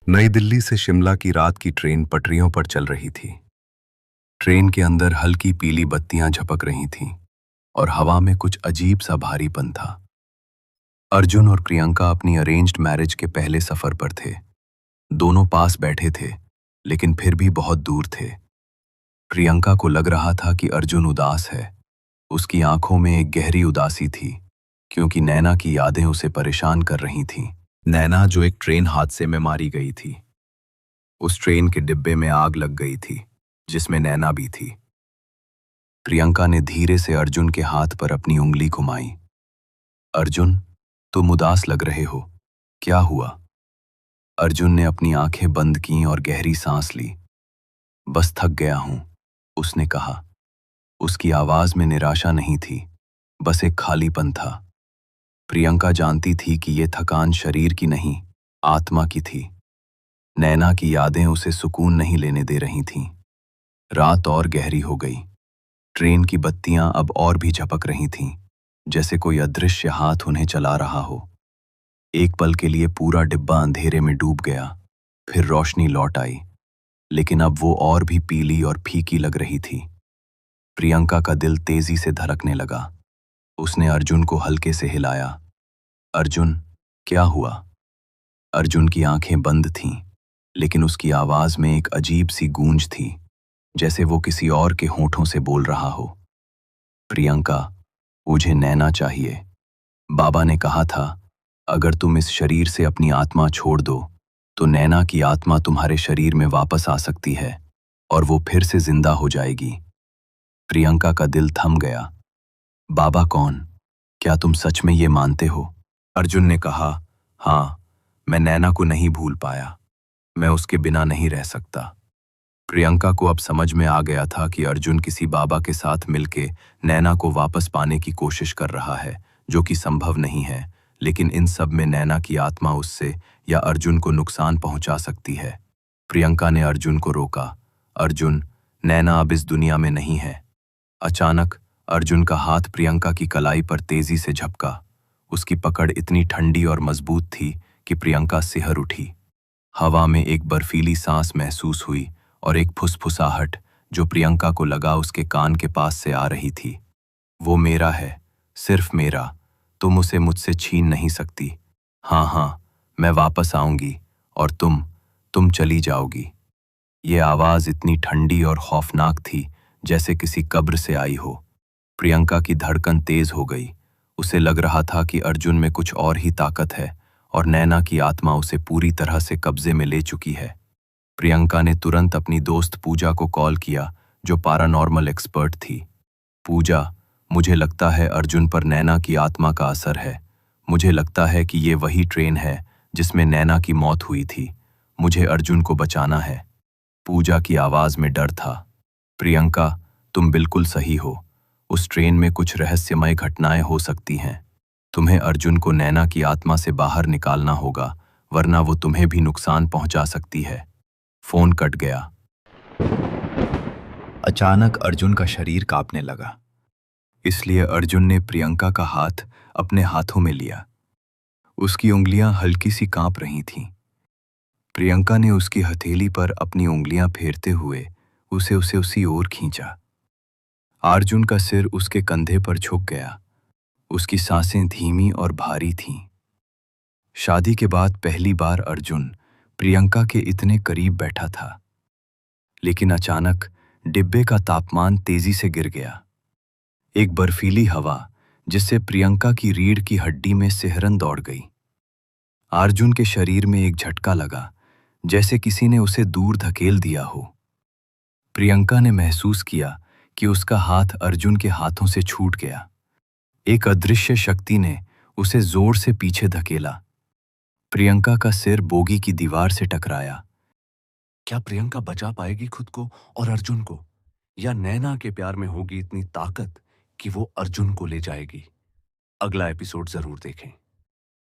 नई दिल्ली से शिमला की रात की ट्रेन पटरियों पर चल रही थी। ट्रेन के अंदर हल्की पीली बत्तियां झपक रही थीं और हवा में कुछ अजीब सा भारीपन था। अर्जुन और प्रियंका अपनी अरेंज्ड मैरिज के पहले सफर पर थे। दोनों पास बैठे थे, लेकिन फिर भी बहुत दूर थे। प्रियंका को लग रहा था कि अर्जुन उदास है। उसकी आंखों में एक गहरी उदासी थी, क्योंकि नैना की यादें उसे परेशान कर रही थीं। नैना जो एक ट्रेन हादसे में मारी गई थी। उस ट्रेन के डिब्बे में आग लग गई थी, जिसमें नैना भी थी। प्रियंका ने धीरे से अर्जुन के हाथ पर अपनी उंगली घुमाई। अर्जुन, तुम उदास लग रहे हो, क्या हुआ? अर्जुन ने अपनी आंखें बंद कीं और गहरी सांस ली। बस थक गया हूं, उसने कहा। उसकी आवाज में निराशा नहीं थी, बस एक खालीपन था। प्रियंका जानती थी कि यह थकान शरीर की नहीं, आत्मा की थी। नैना की यादें उसे सुकून नहीं लेने दे रही थीं। रात और गहरी हो गई। ट्रेन की बत्तियां अब और भी झपक रही थीं, जैसे कोई अदृश्य हाथ उन्हें चला रहा हो। एक पल के लिए पूरा डिब्बा अंधेरे में डूब गया, फिर रोशनी लौट आई, लेकिन अब वो और भी पीली और फीकी लग रही थी। प्रियंका का दिल तेजी से धड़कने लगा। उसने अर्जुन को हल्के से हिलाया। अर्जुन, क्या हुआ? अर्जुन की आंखें बंद थीं, लेकिन उसकी आवाज में एक अजीब सी गूंज थी, जैसे वो किसी और के होठों से बोल रहा हो। प्रियंका, मुझे नैना चाहिए। बाबा ने कहा था, अगर तुम इस शरीर से अपनी आत्मा छोड़ दो, तो नैना की आत्मा तुम्हारे शरीर में वापस आ सकती है और वो फिर से जिंदा हो जाएगी। प्रियंका का दिल थम गया। बाबा कौन? क्या तुम सच में ये मानते हो? अर्जुन ने कहा, हाँ, मैं नैना को नहीं भूल पाया। मैं उसके बिना नहीं रह सकता। प्रियंका को अब समझ में आ गया था कि अर्जुन किसी बाबा के साथ मिलके नैना को वापस पाने की कोशिश कर रहा है, जो कि संभव नहीं है, लेकिन इन सब में नैना की आत्मा उससे या अर्जुन को नुकसान पहुंचा सकती है। प्रियंका ने अर्जुन को रोका। अर्जुन, नैना अब इस दुनिया में नहीं है। अचानक अर्जुन का हाथ प्रियंका की कलाई पर तेजी से झपका। उसकी पकड़ इतनी ठंडी और मजबूत थी कि प्रियंका सिहर उठी। हवा में एक बर्फीली सांस महसूस हुई और एक फुसफुसाहट जो प्रियंका को लगा उसके कान के पास से आ रही थी। वो मेरा है, सिर्फ मेरा। तुम उसे मुझसे छीन नहीं सकती। हाँ हाँ, मैं वापस आऊंगी और तुम चली जाओगी। ये आवाज इतनी ठंडी और खौफनाक थी, जैसे किसी कब्र से आई हो। प्रियंका की धड़कन तेज हो गई। उसे लग रहा था कि अर्जुन में कुछ और ही ताकत है और नैना की आत्मा उसे पूरी तरह से कब्जे में ले चुकी है। प्रियंका ने तुरंत अपनी दोस्त पूजा को कॉल किया, जो पैरानॉर्मल एक्सपर्ट थी। पूजा, मुझे लगता है अर्जुन पर नैना की आत्मा का असर है। मुझे लगता है कि ये वही ट्रेन है जिसमें नैना की मौत हुई थी। मुझे अर्जुन को बचाना है। पूजा की आवाज में डर था। प्रियंका, तुम बिल्कुल सही हो। उस ट्रेन में कुछ रहस्यमय घटनाएं हो सकती हैं। तुम्हें अर्जुन को नैना की आत्मा से बाहर निकालना होगा, वरना वो तुम्हें भी नुकसान पहुंचा सकती है। फोन कट गया। अचानक अर्जुन का शरीर कांपने लगा। इसलिए अर्जुन ने प्रियंका का हाथ अपने हाथों में लिया। उसकी उंगलियां हल्की सी कांप रही थीं। प्रियंका ने उसकी हथेली पर अपनी उंगलियां फेरते हुए उसे उसी ओर खींचा। अर्जुन का सिर उसके कंधे पर झुक गया। उसकी सांसें धीमी और भारी थीं। शादी के बाद पहली बार अर्जुन प्रियंका के इतने करीब बैठा था। लेकिन अचानक डिब्बे का तापमान तेजी से गिर गया। एक बर्फीली हवा जिससे प्रियंका की रीढ़ की हड्डी में सिहरन दौड़ गई। अर्जुन के शरीर में एक झटका लगा, जैसे किसी ने उसे दूर धकेल दिया हो। प्रियंका ने महसूस किया कि उसका हाथ अर्जुन के हाथों से छूट गया। एक अदृश्य शक्ति ने उसे जोर से पीछे धकेला। प्रियंका का सिर बोगी की दीवार से टकराया। क्या प्रियंका बचा पाएगी खुद को और अर्जुन को, या नैना के प्यार में होगी इतनी ताकत कि वो अर्जुन को ले जाएगी? अगला एपिसोड जरूर देखें।